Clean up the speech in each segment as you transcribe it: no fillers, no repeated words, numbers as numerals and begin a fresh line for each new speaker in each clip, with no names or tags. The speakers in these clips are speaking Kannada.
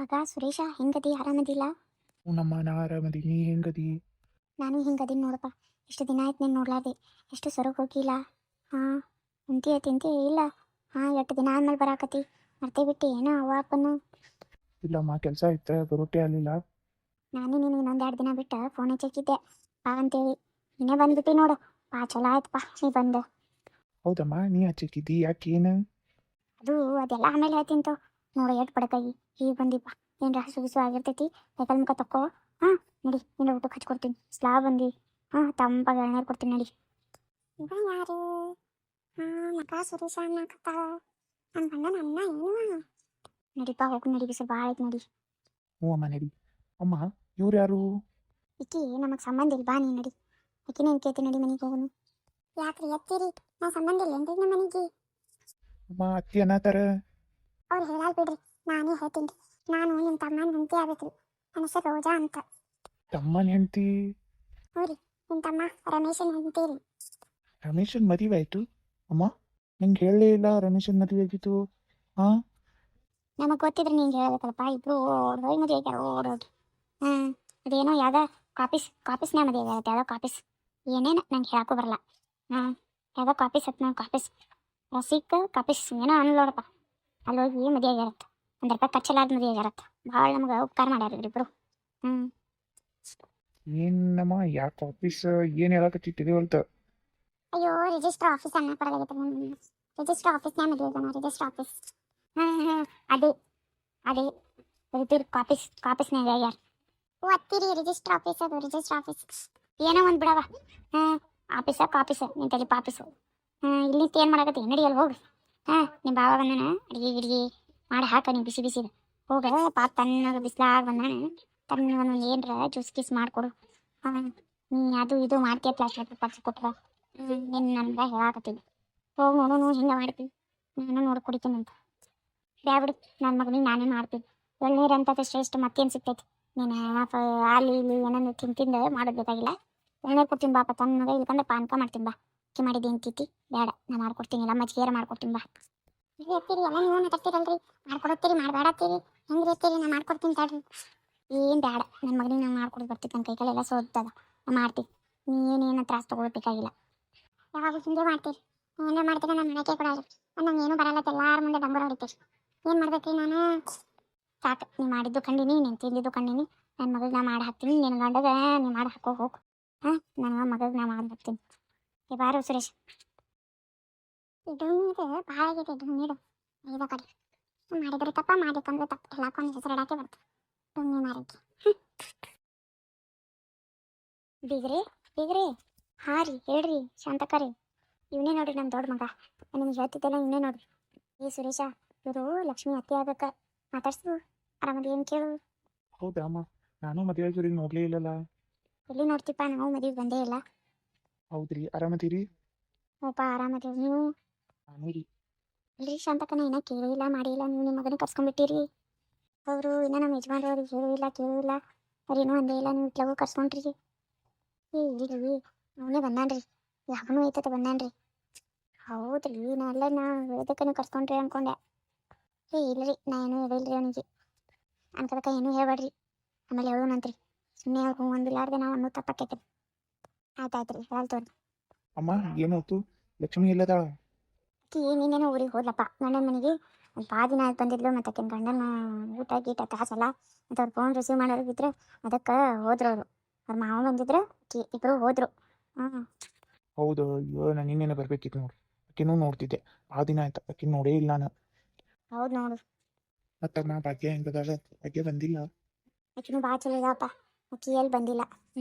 ಮಗ ಸುರೇಶ ಹೆಂಗದಿ ಆರಾಮದಿಲ್ಲ?
ನಮ್ಮ ನಾ ಆರಾಮದಿ, ನೀ ಹೆಂಗದಿ?
ನಾನು ಹಿಂಗದೀನಿ ನೋಡಪ್ಪ. ಎಷ್ಟು ದಿನ ಆಯ್ತು ನೀನು ನೋಡ್ಲಾರ್ದೆ. ಎಷ್ಟು ಸೊರಗೆ ಹೋಗಿಲ್ಲ. ಹಾಂ, ತಿಂತೀಯ ಇಲ್ಲ? ಹಾಂ, ಎಷ್ಟು ದಿನ ಆದ್ಮೇಲೆ ಬರಾಕತಿ. ಮರ್ತೇ ಬಿಟ್ಟು ಏನೋ ಅವ್ವ ಅಪ್ಪನು.
ಇಲ್ಲಮ್ಮ, ಕೆಲಸ ಇತ್ತು, ಬರೋಟೆ ಆಗಲಿಲ್ಲ.
ನಾನು ನೀನು ಇನ್ನೊಂದು 2 ದಿನ ಬಿಟ್ಟು ಫೋನ್ ಹಚ್ಚಿದ್ದೆ ಬಾ ಅಂತೇಳಿ. ನೀನೇ ಬಂದ್ಬಿಟ್ಟು ನೋಡು. ಬಾ ಚಲೋ ಆಯ್ತಪ್ಪ ನೀ ಬಂದು.
ಹೌದಮ್ಮ, ನೀ ಹಚ್ಚಿಕ್ಕಿದ್ದಿ ಯಾಕೆ ಏನು?
ಅದು ಅದೆಲ್ಲ ಆಮೇಲೆ ಹೇಳ್ತೀನಿ ನೋಡು. ಎಷ್ಟು ಬಡಕಾಗಿ ಈಗ ಬಂದಿಪ್ಪ. ಏನು ಹಸು ಬಿಸು ಆಗಿರ್ತೈತಿ. ಕೈಕಾಲು ಮುಖ ತಕ್ಕೋ. ಹಾಂ, ನಡಿ ನಿನ್ನ ಊಟಕ್ಕೆ ಹಚ್ಕೊಡ್ತೀನಿ. ಸ್ಲಾ ಬಂದು ಹಾಂ ತಂಪಾಗಿ ಎಳ್ನೀರು ಕೊಡ್ತೀನಿ ನಡಿ. ಇವ ಯಾರು? ಮಗ ಸುರೇಶ ಅನ್ನಕತ್ತಾಳ. ನನ್ನ ಗಂಡನ ಅಣ್ಣ ಏನು? ನಡಿಪಾ ಹೋಗಿ ನಡಿ, ಬಿಸಿಲು ಭಾಳ ಐತೆ ನಡಿ.
ಹ್ಞೂ ಅಮ್ಮ, ನಡಿ. ಅಮ್ಮ, ಇವ್ರು ಯಾರು?
ಈಕಿ ನಮಗೆ ಸಂಬಂಧ ಇಲ್ಲ, ಬಾ ನೀ ನಡಿ. ಆಕಿನ ಏನು ಕೇಳ್ತೀನಿ, ನಡಿ ಮನೆಗೆ ಹೋಗೋನು. ಯಾಕ್ರಿ ಎತ್ತೀರಿ? ನಾ ಸಂಬಂಧ ಇಲ್ಲ ಏನ್ರಿ ನಮ್ಮ ಮನೆಗೆ?
ಅಮ್ಮ, ಅತ್ತಿ ಅನ್ನತ್ತಾರ.
ಅವ್ರು ಹೇಳಲ್ ಬಿಡ್ರಿ, ನಾನೇ ಹೇಳ್ತೀನಿ ರೀ. ನಾನು ನಿಮ್ಮ ತಮ್ಮನ ಹೆಂಡತಿ ಆಗೈತ್ರಿ. ನನ್ನ ಹೆಸರು ರೋಜಾ ಅಂತ.
ತಮ್ಮನ ಹೆಂಡ್ತಿ?
ಹ್ಞೂ ರೀ, ನಿಮ್ಮ ತಮ್ಮ ರಮೇಶನ್ ಹೆಂಡತಿ ರೀ.
ರಮೇಶನ್ ಮದುವೆ ಆಯಿತು? ಅಮ್ಮ, ನಂಗೆ ಹೇಳಲೇ ಇಲ್ಲ ರಮೇಶನ್ ಮದುವೆ ಆಗಿತ್ತು. ಹಾಂ,
ನಮಗೆ ಗೊತ್ತಿದ್ರೆ ನಿಂಗೆ ಹೇಳ್ಬೇಕಲ್ಲಪ್ಪ. ಇಬ್ರು ಓಡಿ ಮದುವೆ ಆಗ್ಯಾರ, ಓಡೋಗಿ. ಹ್ಞೂ, ಅದೇನೋ ಯಾವುದೋ ಕಾಪೀಸ್ನ್ಯಾಗ ಮದುವೆ ಆಗೈತೆ. ಯಾವುದೋ ಕಾಪೀಸ್ ಏನೇನು ನಂಗೆ ಹೇಳಕ್ಕೂ ಬರಲ್ಲ. ಹಾಂ, ಯಾವುದೋ ಕಾಪೀಸ್ ಹತ್ತು ನಾನು ಕಾಪೀಸ್ ರಸೀಕ್ ಕಾಪೀಸ್ ಏನೋ ಅನ್ಲೋಡಪ್ಪ. ಅಲ್ಲಿ ಹೋಗಿ ಮದುವೆ ಆಗ್ಯಾರತ್ತ. 1 ರೂಪಾಯಿ ಖರ್ಚಲಾರ್ದು ಮದುವೆ ಆಗ್ಯಾರತ್ತ. ಭಾಳ ನಮ್ಗೆ ಉಪಕಾರ ಮಾಡ್ಯಾರ ಇಬ್ಬರು. ಹ್ಞೂ,
ಏನಮ್ಮ, ಯಾಕೆ ಆಫೀಸ್ ಏನು ಹೇಳಕತ್ತಿ ತಿಳಿವಲ್ತ?
ಅಯ್ಯೋ ರಿಜಿಸ್ಟರ್ ಆಫೀಸ್ ಅನ್ನ ಪರವಾಗಿತ್ತು. ರಿಜಿಸ್ಟರ್ ಆಫೀಸ್ನ್ಯಾಗ ಮದುವೆ ಆಗ್ಯಾನ. Register office. ಹಾಂ, ಅದೇ ಅದೇ ಇದ್ರ ಕಾಪೀಸ್ನ್ಯಾಗ ಆಗ್ಯಾರ. ಓ ಅತ್ತಿರಿ, ರಿಜಿಸ್ಟರ್ ಆಫೀಸ್ ಅದು ರಿಜಿಸ್ಟರ್ ಆಫೀಸ್. ಏನೋ ಒಂದು ಬಿಡವ. ಹಾಂ, ಕಾಪೀಸ ನಿನ್ನ ತಲೆ ಪಾಪೀಸು. ಇಲ್ಲಿ ಏನು ಮಾಡಕತ್ತಿ? ನಡಿಯಲ್ಲಿ ಹೋಗಿ. ಹಾಂ, ನಿಮ್ಮ ಬಾವ ಬಂದಾನ. ಅಡಿಗೆ ಮಾಡಿ ಹಾಕ ನೀವು ಬಿಸಿ ಬಿಸಿದ. ಹೋಗ ಪಾಪ ತಣ್ಣಗೆ ಬಿಸಿಲಾಗ ಬಂದಾನ. ತನ್ನ ಒಂದೊಂದು ಏನರ ಜ್ಯೂಸ್ ಗೀಸ್ ಮಾಡಿಕೊಡು. ಹಾಂ, ಅದು ಇದು ಮಾಡ್ತೀಯ ಪ್ಲಾಸ್ಟಿಕ್ ಪಕ್ಷ ಕೊಟ್ರ. ನಿನ್ನ ನನ್ಗೆ ಹೇಳಾಕತ್ತೀನಿ. ಹೋಗಿ ನೋಡು ಹಿಂಗೆ ಮಾಡ್ತೀವಿ. ನಾನು ನೋಡಿ ಕುಡಿತೀನಿ ಅಂತ. ಬಿಡು, ನನ್ನ ಮಗನಿಗೆ ನಾನೇ ಮಾಡ್ತೀನಿ. ಎಳ್ನೀರು ಅಂತ ಶ್ರೇಷ್ಠ ಮತ್ತೇನು ಸಿಗ್ತೈತಿ? ನೀನು ಅಲ್ಲಿ ಇಲ್ಲಿ ಏನನ್ನು ತಿಂದು ಮಾಡೋದು ಬೇಕಾಗಿಲ್ಲ. ಎಳ್ನೀರು ಕೊಡ್ತೀನಿ ಬಾಪ ತನ್ನಗೆ. ಇಲ್ಕಂದ್ರೆ ಪಾನಕ ಮಾಡ್ತೀನಿ ಬಾ. ಅಕ್ಕಿ ಮಾಡಿದ್ದೀನಿ ತಿತ್ತಿ ಬೇಡ, ನಾ ಮಾಡ್ಕೊಡ್ತೀನಿ. ಎಲ್ಲ ಮಜ್ಜಿಗೆರ ಮಾಡ್ಕೊಡ್ತೀನಿ ಬಾ. ಇಲ್ಲಿ ಎತ್ತೀರಿ ಎಲ್ಲ ನೀವು ಮಾತಾಡ್ತೀರಲ್ರಿ. ಮಾಡ್ಕೊಡತ್ತೀರಿ ಮಾಡಬೇಡತ್ತೀರಿ. ಹೆಂಗ್ರಿ ಎತ್ತೀರಿ? ನಾ ಮಾಡ್ಕೊಡ್ತೀನಿ ತಡ್ರಿ. ಏನು ಬೇಡ, ನನ್ನ ಮಗನಿಗೆ ನಾನು ಮಾಡ್ಕೊಡೋದು ಬರ್ತಿತ್ತು. ನನ್ನ ಕೈಗಳೆಲ್ಲ ಸೋದ್ದದ. ನಾ ಮಾಡ್ತೀನಿ. ನೀನೇನು ತ್ರಾಸ ತೊಗೊಳ್ಬೇಕಾಗಿಲ್ಲ. ಯಾವಾಗ ಹಿಂಗೆ ಮಾಡ್ತೀರಿ? ಏನೇ ಮಾಡ್ತೀರ ನನ್ನ ಮನೆಗೆ ಕೊಡೋದು. ನಂಗೆ ಏನೂ ಬರಲ್ಲ. ಎಲ್ಲಾರ ಮುಂದೆ ಡಂಬರ್ ಹೊಡಿತೀರಿ. ಏನು ಮಾಡ್ಬೇಕ್ರಿ ನಾನು? ಸಾಕು, ನೀ ಮಾಡಿದ್ದು ಕಂಡಿನಿ, ನೀನು ತಿಂದಿದ್ದು ಕಂಡಿನಿ. ನನ್ನ ಮಗಳಿಗೆ ನಾ ಮಾಡಿ ಹಾಕ್ತೀನಿ. ನಿನ್ನ ಗಂಡಗ ನೀ ಮಾಡಿ ಹಾಕೋ ಹೋಗು. ಹಾಂ, ನನ್ನ ಮಗಳಿಗೆ ನಾ ಮಾಡಿ ಹಾಕ್ತೀನಿ. ಬಾರು ಸುರೇಶ್. ಇದು ನೀರು ಭಾಳ ಆಗಿದೆ. ಇದು ನೀರು ಇದ ಕಡೆ ಮಾಡಿದ್ರೆ ತಪ್ಪ, ಮಾಡಿಕಂದ್ರೆ ತಪ್ಪು. ಎಲ್ಲಾಕೊಂಡು ಹೆಸರು ಇಡಾಕೆ ಬರ್ತದೆ. ಡುಮ್ಮಿ ಮಾರಿಗೆ. ಬೀಗ್ರಿ ಹಾಂ ರೀ, ಹೇಳ್ರಿ ಶಾಂತಕ್ಕ ರೀ. ಇವನೇ ನೋಡ್ರಿ ನಮ್ಮ ದೊಡ್ಡ ಮಗ. ನಾನು ನಿಮ್ಗೆ ಹೇಳ್ತಿದ್ದೆಲ್ಲ ಇವನೇ ನೋಡ್ರಿ. ಏ ಸುರೇಶ, ಇವರು ಲಕ್ಷ್ಮಿ ಅತ್ತೆ ಆಗಕ್ಕೆ ಮಾತಾಡ್ಸು. ಆರಾಮದಿ ಏನು ಕೇಳು.
ಹೌದಾ ಅಮ್ಮ, ನಾನು ಮದುವೆ ಆಗಿರಿ ನೋಡಲೇ ಇಲ್ಲಲ್ಲ.
ಎಲ್ಲಿ ನೋಡ್ತಿಪ್ಪ, ನಾವು ಮದುವೆಗೆ ಬಂದೇ ಇಲ್ಲ.
ಹೌದ್ರಿ, ಆರಾಮದಿರಿ?
ಓಪ ಆರಾಮದೇವ್ ನೀವು?
ನಾನು ರೀ.
ಇಲ್ರಿ ಶಾಂತಕ್ಕನ ಏನೋ ಕೇಳಿಲ್ಲ ಮಾಡಿಲ್ಲ. ನೀವು ನಿಮ್ಮ ಮಗನ ಕರ್ಸ್ಕೊಂಡ್ಬಿಟ್ಟಿರಿ. ಅವರು ಇನ್ನೂ ನಮ್ಮ ಯಜಮಾನ್ರವ್ರಿಗೆ ಹೇಳಿಲ್ಲ ಕೇಳಿಲ್ಲ. ಅವ್ರೇನೂ ಅಂದೇ ಇಲ್ಲ. ನೀವು ಇಟ್ಲಾಗೂ ಕರ್ಸ್ಕೊಂಡ್ರಿ. ಏ ಇಲ್ರಿ, ಅವನೇ ಬಂದಾನ್ರಿ. ಯಾವನೂ ಐತತ ಬಂದಾನ್ರಿ. ಹೌದ್ರಿ, ನಾ ಹೇಳ್ದಕ್ಕನೇ ಕರ್ಸ್ಕೊಂಡ್ರಿ ಅನ್ಕೊಂಡೆ. ಏ ಇಲ್ರಿ, ನಾ ಏನೂ ಹೇಳಿಲ್ರಿ ಅವನಿಗೆ. ಅನ್ಕದಕ್ಕ ಏನೂ ಹೇಳ್ಬೇಡ್ರಿ. ಆಮೇಲೆ ಹೇಳೋಣಂತ್ರಿ. ಸುಮ್ಮನೆ ಅವ್ರು ಹ್ಞೂ ಅಂದಿಲ್ಲಾರ್ದೆ ನಾವು ಅನ್ನೋ ತಪ್ಪಾಕೈತ್ರಿ. ಆಯ್ತಾಯ್ತು ರೀ, ಹೇಳ್ತವ್ರಿ.
ಅಮ್ಮ, ಏನಾಯ್ತು? ಲಕ್ಷ್ಮಿ ಎಲ್ಲದಾಳ?
ನೀನೇನೋ ಊರಿಗೆ ಹೋದ್ಲಪ್ಪ ಗಂಡನ ಮನೆಗೆ. ಒಂದು ಭಾಳ ದಿನ ಆಯ್ತು ಬಂದಿದ್ಲು. ಮತ್ತು ಆಕಿನ ಗಂಡನ ಊಟ ಗೀಟ ತಾಸಲ್ಲ. ಮತ್ತು ಅವ್ರು ಫೋನ್ ರಿಸೀವ್ ಮಾಡೋರಿಗಿದ್ರೆ ಅದಕ್ಕೆ ಹೋದ್ರು ಅವರು. ಅವ್ರ ಮಾವ ಬಂದಿದ್ರು, ಇಬ್ಬರು ಹೋದರು. ಹ್ಞೂ,
ಹೌದು, ಅಯ್ಯೋ, ನಾನು ಇನ್ನೇನು ಬರ್ಬೇಕಿತ್ತು ನೋಡಿ. ಆಕಿನೂ ನೋಡ್ತಿದ್ದೆ, ಭಾಳ ದಿನ ಆಯ್ತು ಆಕಿನ ನೋಡೇ ಇಲ್ಲ ನಾನು.
ಹೌದು ನೋಡು.
ಮತ್ತಮ್ಮ ಭಾಗ್ಯ ಹೆಂಗದಾಳ? ಭಾಗ್ಯ ಬಂದಿಲ್ಲ?
ಆಕಿನೂ ಭಾಳ ಚಲೋ ಇದಾವಪ್ಪ. ಆಕಿ ಎಲ್ಲಿ ಬಂದಿಲ್ಲ.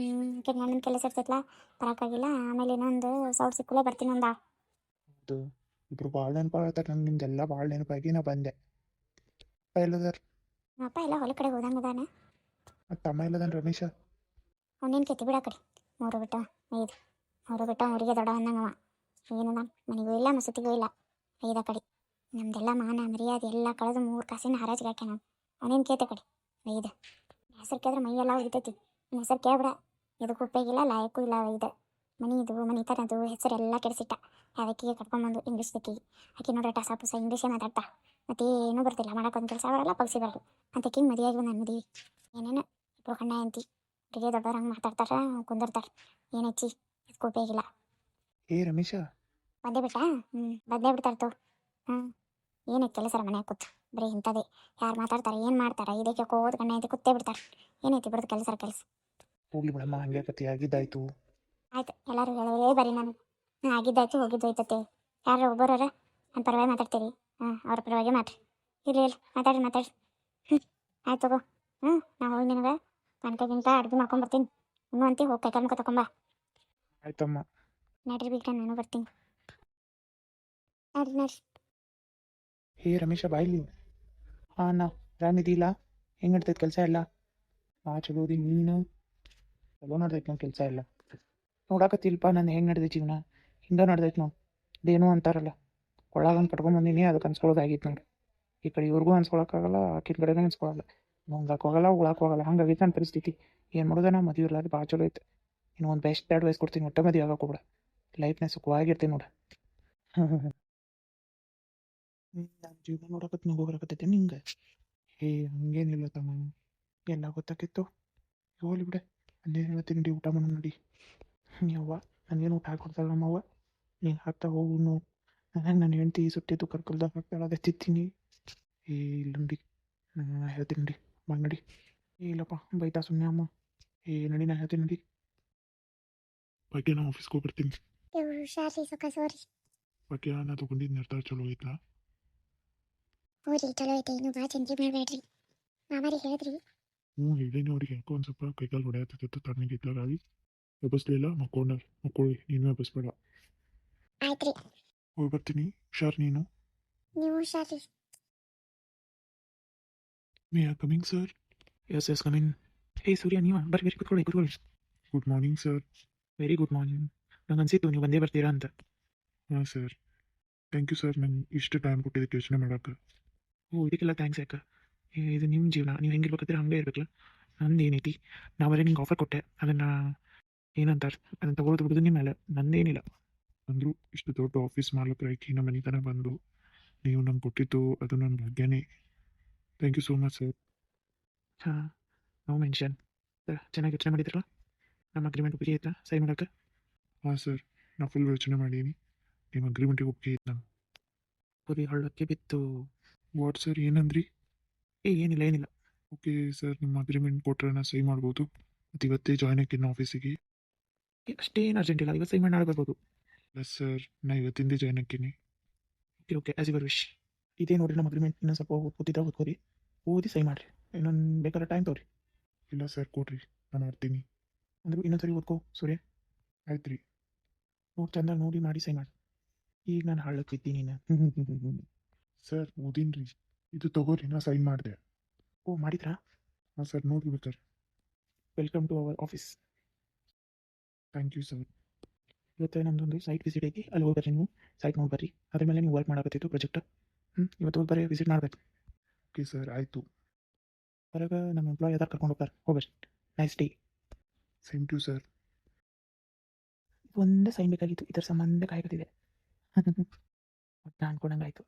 ಆಕೆ ಗಂಡನ ಕೆಲಸ ಇರ್ತೈತಲ್ಲ, ಬರೋಕ್ಕಾಗಿಲ್ಲ. ಆಮೇಲೆ ಇನ್ನೊಂದು ಸೌಟ್ ಸಿಕ್ಕಲೇ ಬರ್ತೀನಿ ಅಂದ.
ಹೌದು, ಇಬ್ರು ಭಾಳ ನೆನಪಾಗತ್ತಾರ ನಂಗೆ. ನಿಮ್ದೆಲ್ಲ ಭಾಳ ನೆನಪಾಗಿ ನಾ ಬಂದೆ. ಅಪ್ಪ ಎಲ್ಲದಾರ?
ಅಪ್ಪ ಎಲ್ಲ ಹೊಲ ಕಡೆ ಹೋದಂಗದಾನೆ.
ಮತ್ತು ತಮ್ಮ ಎಲ್ಲದಾನ ರಮೇಶ?
ಅವನೇನು ಕೆತ್ತಿ ಬಿಡ ಕಡೆ. 3 ಬಿಟ್ಟ 5. 3 ಬಿಟ್ಟ 3ಗೆ ದೊಡ್ಡ ಅಂದಂಗವ. ಏನದ ಮನೆಗೂ ಇಲ್ಲ ಮಸೂತಿಗೂ ಇಲ್ಲ. 5 ಕಡೆ. ನಮ್ದೆಲ್ಲ ಮಾನ ಮರ್ಯಾದೆ ಎಲ್ಲ ಕಳೆದು 3 ಕಾಸಿನ ಹರಾಜಿಗೆ ಹಾಕ್ಯ ನಾವು. ಅವನೇನು ಕೇತೆ ಕಡೆ 5. ಹೆಸರು ಕೇಳಿದ್ರೆ ಮೈಯೆಲ್ಲ ಉಳಿತೈತಿ. ನನ್ನ ಹೆಸರು ಕೇಳ್ಬಿಡ. ಇದಕ್ಕೂ ಉಪಯೋಗಿಲ್ಲ, ಲಾಯಕ್ಕೂ ಇಲ್ಲ. 5 ಮನಿದು ಮನಿತನದು ಹೆಸರೆಲ್ಲ ಕೆಡಿಸಿಟ್ಟ. ಯಾವಕ್ಕಿಗೆ ಕಟ್ಕೊಂಡ್ಬಂದು ಇಂಗ್ಲೀಷ್ ತೆಕ್ಕಿಗೆ ಆಕಿ ನೋಡ್ರೆ ಟಸ ಪುಸ ಇಂಗ್ಲೀಷೇ ಮಾತಾಡ್ತಾ. ಮತ್ತೆ ಏನೂ ಬರ್ತಿಲ್ಲ ಮಾಡಕ್ಕೆ ಒಂದು ಕೆಲಸ ಬರಲ್ಲ ಪಲ್ಸಿ ಬರಲ್ಲ ಅಂತ ಕಿಂಗ್ ಮದುವೆಯಾಗಿ ನನ್ನ ಮದುವೆ ಏನೇನು ಇಬ್ಬರು ಕಣ್ಣ ಅಂತಿ ಹಿರಿಯ ದೊಡ್ಡವ್ರು ಹಂಗೆ ಮಾತಾಡ್ತಾರೆ ಕುಂದಿರ್ತಾರೆ ಏನು ಹೆಚ್ಚಿ ಇದಕ್ಕೆ ಉಪಯೋಗಿಲ್ಲ.
ಏ ರಮೇಶ,
ಬಂದೇ ಬಿಟ್ಟ ಬಂದೇ ಬಿಡ್ತಾರ್ತು. ಹ್ಞೂ ಏನೈತೆ ಕೆಲಸ ಮನ್ಯಾಗ ಕೂತು ಬರೀ ಇಂಥದ್ದೇ ಯಾರು ಮಾತಾಡ್ತಾರೆ ಏನು ಮಾಡ್ತಾರೆ ಇದಕ್ಕೆ ಕೋದ್ ಕಣ್ಣ ಐತೆ ಕೂತೇ ಬಿಡ್ತಾರೆ. ಏನೈತಿ ಬಿಡೋದು ಕೆಲಸ
ಹೋಗ್ಲಿ ಬಿಡಮ್ಮ, ಹಂಗೆ ಕತೆ ಆಗಿದ್ದಾಯ್ತು.
ಆಯ್ತು ಎಲ್ಲರೂ ಹೇಳೇ ಬರೀ ನಾನು ಆಗಿದ್ದಾಯ್ತು ಹೋಗಿದ್ದು ಹೋಯ್ತತೆ ಯಾರು ಒಬ್ಬರವ್ರ ನನ್ನ ಪರವಾಗಿ ಮಾತಾಡ್ತೀರಿ ಅವ್ರ ಪರವಾಗಿ ಮಾತ್ರಿ ಇಲ್ಲ ಮಾತಾಡ್ರಿ ಹ್ಞೂ ಆಯ್ತು ತಗೋ ನಾ ಹೋಗಿ ನಿನಗೆ ಗಿಂಕ ಅಡುಗೆ ಮಾಡ್ಕೊಂಬರ್ತೀನಿ ಇನ್ನೂ ಅಂತಿ ಹೋಗಿ ಕೈ ಮುಖ ತಗೊಂಬ.
ಆಯ್ತಮ್ಮ.
ನಡ್ರಿ ಬಿಟ್ರೆ ನಾನು ಬರ್ತೀನಿ ನಡ್ರಿ.
ಹೇ ರಮೇಶ ಬಾಯ್ಲಿ. ಹಾಂ ನಾ ಆರಾಮಿದ್ದಿಲ್ಲ, ಹೆಂಗೆ ನಡ್ತೈತೆ ಕೆಲಸ ಎಲ್ಲ? ಚಲೋ ಅದಿ ನೀನು? ಚಲೋ ನಡ್ದೈತೆ ನಮ್ಮ ಕೆಲಸ ಎಲ್ಲ. ನೋಡಾಕತ್ತಿಲ್ಪ ನಾನು ಹೆಂಗೆ ನಡೆದೈತೆ ಜೀವನ, ಹಿಂಗೆ ನಡ್ದೈತೆ ನಾವು. ಇದೇನು ಅಂತಾರಲ್ಲ ಒಳಗಂದು ಕಟ್ಕೊಂಬಂದಿನಿ, ಅದಕ್ಕೆ ಅನ್ಸ್ಕೊಳ್ಳೋದಾಗಿತ್ತು ನಂಗೆ. ಈ ಕಡೆ ಇವ್ರಿಗೂ ಅನ್ಸ್ಕೊಳಕ್ಕಾಗಲ್ಲ, ಆಕಿನ ಕಡೆನೂ ಅನ್ಸ್ಕೊಳ್ಳಲ್ಲ, ನೋಂಗಕ್ಕೆ ಹೋಗಲ್ಲ ಉಳಕ್ಕೆ ಹೋಗಲ್ಲ, ಹಂಗಾಗೈತೆ ನನ್ನ ಪರಿಸ್ಥಿತಿ. ಏನು ಮಾಡೋದ ನಾ ಮದುವೆ ಇರಲ್ಲ, ಅದು ಭಾಳ ಚಲೋ ಐತೆ. ಇನ್ನು ಒಂದು ಬೆಸ್ಟ್ ಅಡ್ವೈಸ್ ಕೊಡ್ತೀನಿ, ಒಟ್ಟ ಮದುವೆ ಆಗಕ್ಕೆ ಹೋಗ್ಬೇಡ, ಲೈಫ್ನ ಸುಖವಾಗಿರ್ತೀನಿ ನೋಡು. ನನ್ನ ಜೀವನ ನೋಡಕತ್ತು ನಂಗೆ ಹೋಗ್ಬರಕತ್ತೈತೆ ನಿಂಗೆ. ಹಂಗೇನಿಲ್ಲ ತಮ್ಮ, ಎಲ್ಲ ಗೊತ್ತಾಕಿತ್ತು. ಹೋಗ್ಲಿ ಬಿಡೆ, ಅಲ್ಲೇ ಹೇಳ್ತೀನಿ ಊಟ ಮಾಡೋ ನೋಡಿ. ಯವ್ವ ನನಗೇನು ಊಟ ಹಾಕೊಡ್ತಾಳೆ ನಮ್ಮವ್ವ, ನೀನು ಹಾಕ್ತಾ ಹೋಗು ನನಗೆ ನನ್ನ ಹೆಂಡ್ತಿ ಸುಟ್ಟಿದ್ದು ಕರ್ಕಲ್ದಾಗ ಹಾಕ್ತಾಳೆ ಅದೇ ತಿತ್ತೀನಿ. ಇಲ್ಲ ನೋಡಿ ನಾನು ಹೇಳ್ತೀನಿ ನೋಡಿ ಬಂದು ನಡಿ. ಇಲ್ಲಪ್ಪ ಬೈತಾ ಸುಮ್ಮನೆ ಅಮ್ಮ. ನಡಿ ನಾ ಹೇಳ್ತೀನಿ ನೋಡಿ. ಬಗ್ಗೆ ನಾ ಆಫೀಸ್ಗೆ ಹೋಗ್ಬಿಡ್ತೀನಿ.
ಹುಷಾರಿ ಸುಖ ಸೋರಿ
ಬಗ್ಗೆ ನಾ ತೊಗೊಂಡಿದ್ದು ನಿರ್ಧಾರ ಚಲೋ ಐತ್ಲಾ?
ಹೋರಿ ಚಲೋ ಐತೆ ಇನ್ನು ಭಾಳ ಚಿಂತೆ ಮಾಡಬೇಡ್ರಿ. ಮಾಮಾರಿ ಹೇಳಿದ್ರಿ?
ಹೇಳೀನಿ ಅವ್ರಿಗೆ. ಯಾಕೋ ಒಂದು ಸ್ವಲ್ಪ ಕೈಕಾಲು ಹೊಡೆಯತ್ತಿತ್ತು, ತಣ್ಣಗಿದ್ಲ ಗಾಳಿ ಎಬ್ಬಸ್ಲಿಲ್ಲ, ಮಕ್ಕೊಳ್ಳಿ ನೀನು ಎಬ್ಬಸ್ಬೇಡ.
ಆಯ್ತ್ರಿ,
ಹೋಗಿ ಬರ್ತೀನಿ, ಹುಷಾರು ನೀನು.
ನೀವು ಹುಷಾರಿ.
May are coming sir? Yes coming. Hey Surya, ನೀವು ಬರ್ರಿ ಕೂತ್ಕೊಳ್ಳಿ. Good morning sir. Very good morning. ನಂಗೆ ಅನ್ಸಿತ್ತು ನೀವು ಬಂದೇ ಬರ್ತೀರಾ ಅಂತ. ಹಾಂ ಸರ್, ಥ್ಯಾಂಕ್ ಯು ಸರ್, ನಂಗೆ ಇಷ್ಟು ಟೈಮ್ ಕೊಟ್ಟಿದ್ದಕ್ಕೆ ಯೋಚನೆ ಮಾಡೋಕೆ. ಇದಕ್ಕೆಲ್ಲ ಥ್ಯಾಂಕ್ಸ್ ಯಾಕೆ? ಇದು ನಿಮ್ಮ ಜೀವನ, ನೀವು ಹೆಂಗಿರ್ಬೇಕಂದ್ರೆ ಹಂಗೆ ಇರ್ಬೇಕಲ್ಲ. ನಂದು ಏನೈತಿ, ನಾವಲ್ಲೇ ನಿಂಗೆ ಆಫರ್ ಕೊಟ್ಟೆ, ಅದನ್ನು ಏನಂತಾರೆ ಅದನ್ನು ತಗೊಳ್ಳೋದು ಬಿಡೋದು ನಿಮ್ಮ ಮೇಲೆ, ನಂದೇನಿಲ್ಲ. ಅಂದರೂ ಇಷ್ಟು ದೊಡ್ಡ ಆಫೀಸ್ ಮಾಲೀಕರು ಆಯ್ಕೆ ನಮ್ಮ ಮನೆ ತನಕ ಬಂದು ನೀವು ನಂಗೆ ಕೊಟ್ಟಿದ್ದು ಅದು ನನ್ನ ಭಾಗ್ಯನೇ. Thank you so much sir. ಹಾಂ, ನೋ ಮೆನ್ಷನ್. ಚೆನ್ನಾಗಿ ಯೋಚನೆ ಮಾಡಿದ್ರಲ್ಲ, ನಮ್ಮ ಅಗ್ರಿಮೆಂಟ್ ಒಪ್ಪಿಗೆ ಆಯ್ತಾ ಸೈ ಮಾಡೋಕ್ಕೆ? ಹಾಂ ಸರ್, ನಾ ಫುಲ್ ಯೋಚನೆ ಮಾಡೀನಿ, ನಿಮ್ಮ ಅಗ್ರಿಮೆಂಟಿಗೆ ಒಪ್ಪಿಗೆ ಐತೆ ನಾನು. ಪುರಿ ಹಳ್ಳಕ್ಕೆ ಬಿತ್ತು. ವಾಟ್ ಸರ್, ಏನಂದ್ರಿ? ಏನಿಲ್ಲ. ಓಕೆ ಸರ್, ನಿಮ್ಮ ಅಗ್ರಿಮೆಂಟ್ ಕೊಟ್ಟರೆ ನಾ ಸೈ ಮಾಡ್ಬೋದು, ಮತ್ತು ಇವತ್ತೇ ಜಾಯ್ನ್ ಆಗ್ತೀನಿ ಆಫೀಸಿಗೆ. ಅಷ್ಟೇನು ಅರ್ಜೆಂಟ್ ಇಲ್ಲ, ಇವತ್ತು ಸೈ ಮಾಡಿ ನಾಳೆ ಬರ್ಬೋದು. ಎಸ್ ಸರ್, ನಾ ಇವತ್ತಿಂದೇ ಜಾಯ್ನ್ ಆಗ್ತೀನಿ. Okay as your wish. ಇದೇ ನೋಡಿರಿ ನಮ್ಮ ಅಗ್ರಿಮೆಂಟ್, ಇನ್ನೊಂದು ಸ್ವಲ್ಪ ಓದ್ಕೋರಿ, ಓದಿ ಸೈ ಮಾಡಿರಿ, ಇನ್ನೊಂದು ಬೇಕಾದ್ರೆ ಟೈಮ್ ತಗೋರಿ. ಇಲ್ಲ ಸರ್, ಕೊಡ್ರಿ, ನಾನು ಮಾಡ್ತೀನಿ. ಅಂದರೂ ಇನ್ನೊಂದ್ಸರಿ ಓದ್ಕೋ ಸೂರ್ಯ. ಆಯ್ತು ರೀ. ಚಂದ ನೋಡಿ ಮಾಡಿ ಸೈ ಮಾಡಿ. ಈಗ ನಾನು ಹಾಳಕ್ಕೆ ಬಿದ್ದೀನಿ ನೀನು. ಸರ್ ಓದಿನಿ ರೀ, ಇದು ತಗೋರಿ, ನಾ ಸೈನ್ ಮಾಡಿದೆ. ಓ ಮಾಡಿದ್ರಾ? ಹಾಂ ಸರ್, ನೋಡಿರಿ ಬೇಕಾರೆ. Welcome to our office. Thank you sir. ಇವತ್ತು ನಮ್ಮದೊಂದು ಸೈಟ್ ವಿಸಿಟ್ ಐತಿ, ಅಲ್ಲಿ ಹೋಗಿ ಬರ್ರಿ ನೀವು, ಸೈಟ್ ನೋಡಿ ಬರ್ರಿ, ಅದ್ರ ಮೇಲೆ ನೀವು ವರ್ಕ್ ಮಾಡಕತ್ತಿತ್ತು ಪ್ರಾಜೆಕ್ಟ್. ಇವತ್ತು ಹೋಗಿ ಬರ್ರಿ, ವಿಸಿಟ್ ಮಾಡ್ಬೇಕು. ಓಕೆ ಸರ್, ಆಯಿತು. ಹೊರಗೆ ನಮ್ಮ ಎಂಪ್ಲಾಯ್ ಅದಾರ, ಕರ್ಕೊಂಡು ಹೋಗ್ತಾರೆ, ಹೋಗ್ರಿ. Nice day. Same to sir. ಒಂದೇ ಸೈನ್ ಬೇಕಾಗಿತ್ತು, ಇದರ ಸಂಬಂಧ ಕಾಯಕತ್ತಿದೆ. ನಾನು ಅನ್ಕೊಂಡಂಗೆ ಆಯಿತು.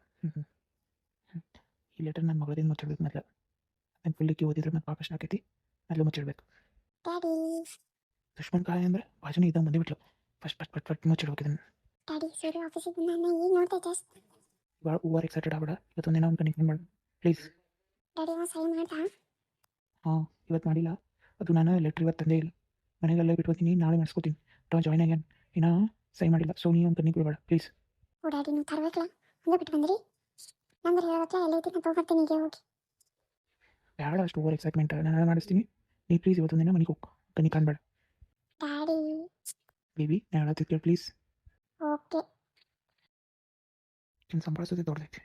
ಈ ಲೆಟರ್ ನನ್ನ ಮಗಳದಿಂದ ಮುಚ್ಚಿಡ್ಬೇಕು ಮೊದಲು, ನಾನು ಫುಲ್ಲಿಕ್ಕೆ ಓದಿದ್ರೆ ಮತ್ತೆ ವಾಪಸ್ ಹಾಕೈತಿ, ಅಲ್ಲೂ ಮುಚ್ಚಿಡ್ಬೇಕು. ದುಶ್ಮನ್ ಕಾಯ ಅಂದರೆ ಭಾಷಣ ಇದ್ದಂಗೆ ಬಂದುಬಿಟ್ಲು, ಫಸ್ಟ್ ಮುಚ್ಚಿಡ್ಬೇಕು ಇದನ್ನು. ಭಾಳ ಓವರ್ ಎಕ್ಸೈಟೆಡ್ ಆಗ್ಬೇಡ, ಇವತ್ತೊಂದಿನ ಒಂದು ಕನೆಕ್ಟ್ ಮಾಡಿ ಪ್ಲೀಸ್. ಹಾಂ, ಇವತ್ತು ಮಾಡಿಲ್ಲ, ಅದು ನಾನು ಲೆಟ್ರ್ ಇವತ್ತು ತಂದೇ ಇಲ್ಲ, ಮನೆಗೆಲ್ಲ ಬಿಟ್ಕೋತೀನಿ, ನಾಳೆ ಮಾಡಿಸ್ಕೋತೀನಿ. ಜಾಯ್ನ್ ಆಗ್ಯಾನ, ಇನ್ನೂ ಸೈ ಮಾಡಿಲ್ಲ, ಸೊ ನೀವು ಒಂದು ಕನ್ನಿ ಬಿಡಬೇಡ ಪ್ಲೀಸ್. ಬೇಡ ಅಷ್ಟು ಓವರ್ ಎಕ್ಸೈಟ್ಮೆಂಟ್, ನಾನು ಮಾಡಿಸ್ತೀನಿ, ನೀ ಪ್ಲೀಸ್ ಇವತ್ತೊಂದಿನ ಮನೆಗೆ ಹೋಗಿ ಕನ್ನಿ ಕಾಣಬೇಡ. ಬೇಬಿ ನಾನು ಹೇಳತ್ತಿದ್ದೆ ಪ್ಲೀಸ್.
ಓಕೆ.
ನಿನ್ನ ಸಂಭಾಳಿಸೋದೇ ದೊಡ್ಡದೈತಿ.